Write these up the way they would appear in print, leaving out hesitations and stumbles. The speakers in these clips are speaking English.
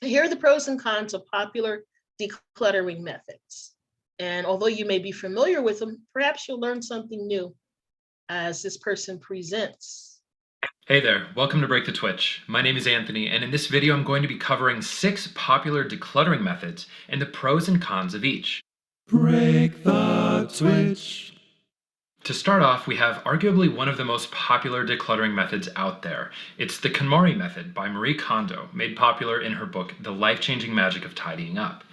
Here are the pros and cons of popular decluttering methods. And although you may be familiar with them, perhaps you'll learn something new as this person presents. Hey there, welcome to Break the Twitch. My name is Anthony, and in this video I'm going to be covering 6 popular decluttering methods and the pros and cons of each. Break the Twitch. To start off, we have arguably one of the most popular decluttering methods out there. It's the Konmari Method by Marie Kondo, made popular in her book, The Life-Changing Magic of Tidying Up.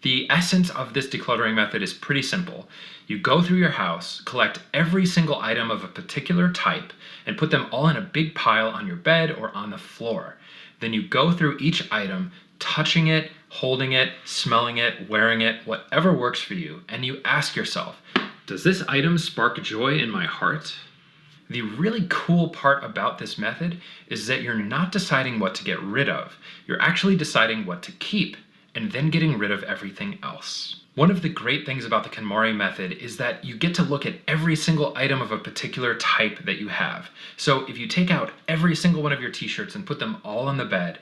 The essence of this decluttering method is pretty simple. You go through your house, collect every single item of a particular type, and put them all in a big pile on your bed or on the floor. Then you go through each item, touching it, holding it, smelling it, wearing it, whatever works for you, and you ask yourself, does this item spark joy in my heart? The really cool part about this method is that you're not deciding what to get rid of. You're actually deciding what to keep, and then getting rid of everything else. One of the great things about the Konmari method is that you get to look at every single item of a particular type that you have. So if you take out every single one of your t-shirts and put them all on the bed,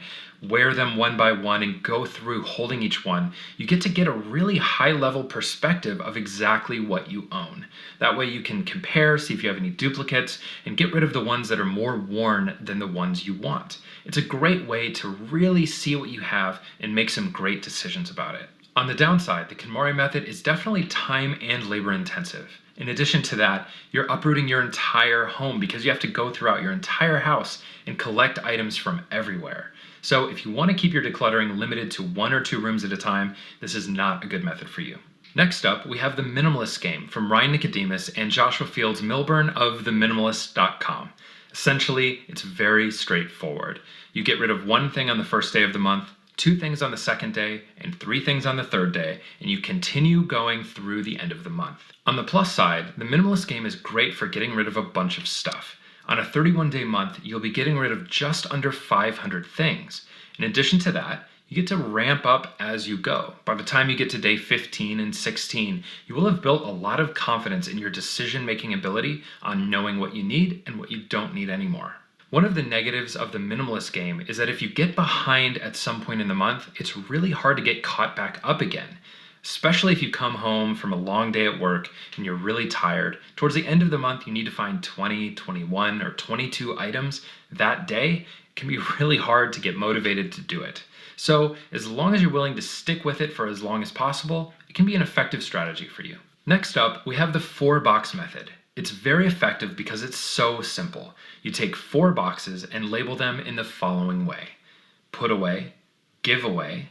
wear them one by one and go through holding each one, you get to get a really high level perspective of exactly what you own. That way you can compare, see if you have any duplicates, and get rid of the ones that are more worn than the ones you want. It's a great way to really see what you have and make some great decisions about it. On the downside, the Konmari method is definitely time and labor intensive. In addition to that, you're uprooting your entire home because you have to go throughout your entire house and collect items from everywhere. So if you want to keep your decluttering limited to 1 or 2 rooms at a time, this is not a good method for you. Next up, we have the Minimalist Game from Ryan Nicodemus and Joshua Fields Milburn of theminimalist.com. Essentially, it's very straightforward. You get rid of 1 thing on the first day of the month, 2 things on the second day, and 3 things on the third day, and you continue going through the end of the month. On the plus side, the Minimalist Game is great for getting rid of a bunch of stuff. On a 31-day month, you'll be getting rid of just under 500 things. In addition to that, you get to ramp up as you go. By the time you get to day 15 and 16, you will have built a lot of confidence in your decision-making ability on knowing what you need and what you don't need anymore. One of the negatives of the Minimalist Game is that if you get behind at some point in the month, it's really hard to get caught back up again. Especially if you come home from a long day at work and you're really tired. Towards the end of the month, you need to find 20, 21, or 22 items that day. It can be really hard to get motivated to do it. So as long as you're willing to stick with it for as long as possible, it can be an effective strategy for you. Next up, we have the 4-box method. It's very effective because it's so simple. You take 4 boxes and label them in the following way: put away, give away,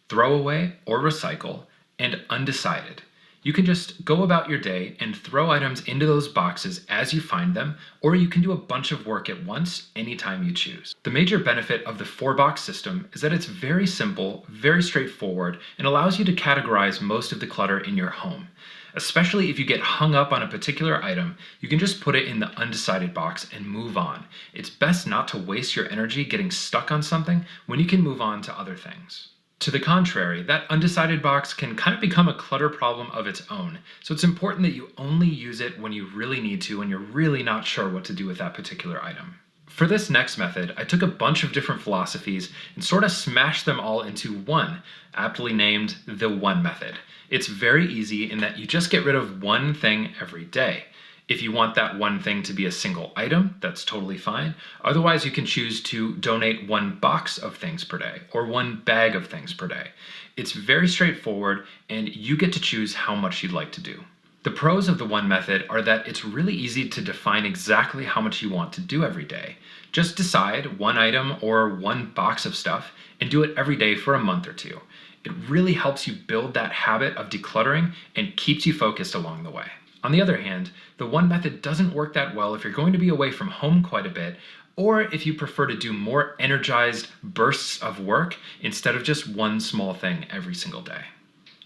throw away or recycle, and undecided. You can just go about your day and throw items into those boxes as you find them, or you can do a bunch of work at once anytime you choose. The major benefit of the 4-box system is that it's very simple, very straightforward, and allows you to categorize most of the clutter in your home. Especially if you get hung up on a particular item, you can just put it in the undecided box and move on. It's best not to waste your energy getting stuck on something when you can move on to other things. To the contrary, that undecided box can kind of become a clutter problem of its own, so it's important that you only use it when you really need to and you're really not sure what to do with that particular item. For this next method, I took a bunch of different philosophies and sort of smashed them all into one, aptly named the One Method. It's very easy in that you just get rid of 1 thing every day. If you want that 1 thing to be a single item, that's totally fine. Otherwise, you can choose to donate 1 box of things per day or 1 bag of things per day. It's very straightforward, and you get to choose how much you'd like to do. The pros of the One Method are that it's really easy to define exactly how much you want to do every day. Just decide 1 item or 1 box of stuff and do it every day for a month or 2. It really helps you build that habit of decluttering and keeps you focused along the way. On the other hand, the One Method doesn't work that well if you're going to be away from home quite a bit, or if you prefer to do more energized bursts of work instead of just 1 small thing every single day.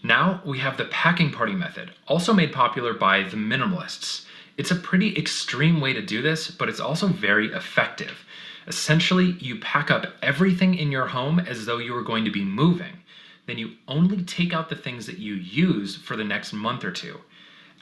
Now we have the Packing Party Method, also made popular by the Minimalists. It's a pretty extreme way to do this, but it's also very effective. Essentially, you pack up everything in your home as though you were going to be moving. Then you only take out the things that you use for the next month or 2.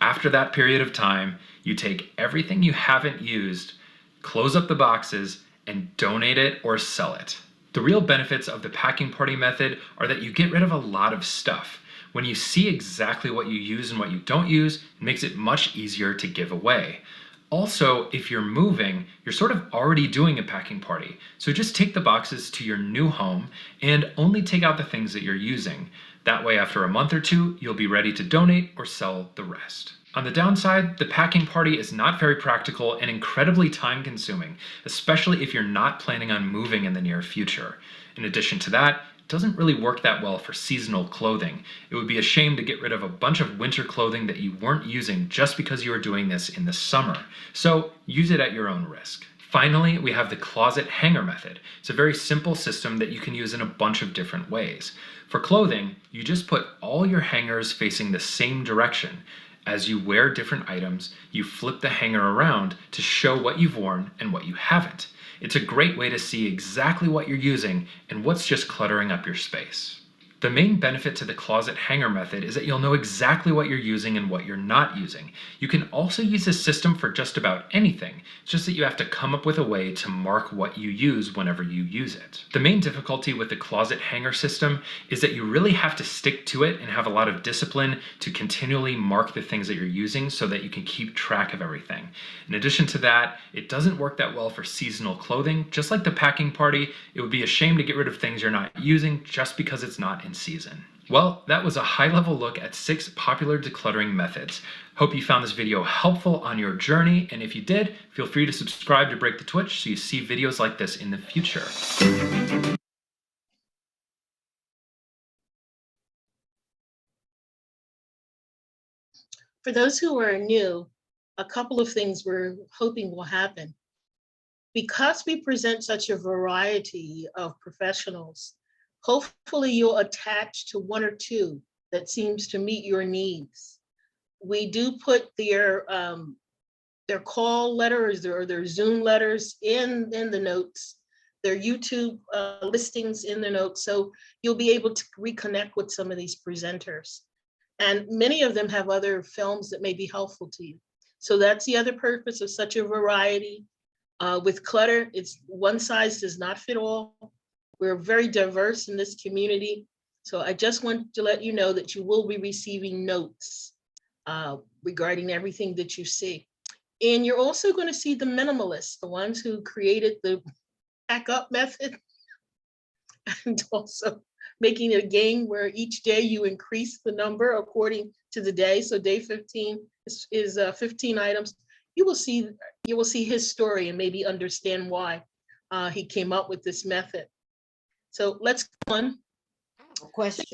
After that period of time, you take everything you haven't used, close up the boxes, and donate it or sell it. The real benefits of the packing party method are that you get rid of a lot of stuff. When you see exactly what you use and what you don't use, it makes it much easier to give away. Also, if you're moving, you're sort of already doing a packing party. So just take the boxes to your new home and only take out the things that you're using. That way, after a month or two, you'll be ready to donate or sell the rest. On the downside, the packing party is not very practical and incredibly time consuming, especially if you're not planning on moving in the near future. In addition to that, it doesn't really work that well for seasonal clothing. It would be a shame to get rid of a bunch of winter clothing that you weren't using just because you were doing this in the summer. So use it at your own risk. Finally, we have the closet hanger method. It's a very simple system that you can use in a bunch of different ways. For clothing, you just put all your hangers facing the same direction. As you wear different items, you flip the hanger around to show what you've worn and what you haven't. It's a great way to see exactly what you're using and what's just cluttering up your space. The main benefit to the closet hanger method is that you'll know exactly what you're using and what you're not using. You can also use this system for just about anything. It's just that you have to come up with a way to mark what you use whenever you use it. The main difficulty with the closet hanger system is that you really have to stick to it and have a lot of discipline to continually mark the things that you're using so that you can keep track of everything. In addition to that, it doesn't work that well for seasonal clothing. Just like the packing party, it would be a shame to get rid of things you're not using just because it's not in season. Well, that was a high-level look at 6 popular decluttering methods. Hope you found this video helpful on your journey, and if you did, feel free to subscribe to Break the Twitch so you see videos like this in the future. For those who are new, a couple of things we're hoping will happen. Because we present such a variety of professionals, hopefully you'll attach to one or two that seems to meet your needs. We do put their call letters or their Zoom letters in the notes, their YouTube listings in the notes, so you'll be able to reconnect with some of these presenters. And many of them have other films that may be helpful to you. So that's the other purpose of such a variety. With clutter, it's one size does not fit all. We're very diverse in this community. So I just want to let you know that you will be receiving notes regarding everything that you see. And you're also going to see the minimalists, the ones who created the pack up method, and also making it a game where each day you increase the number according to the day. So day 15 is 15 items. You will see his story and maybe understand why he came up with this method. So let's go on. Question.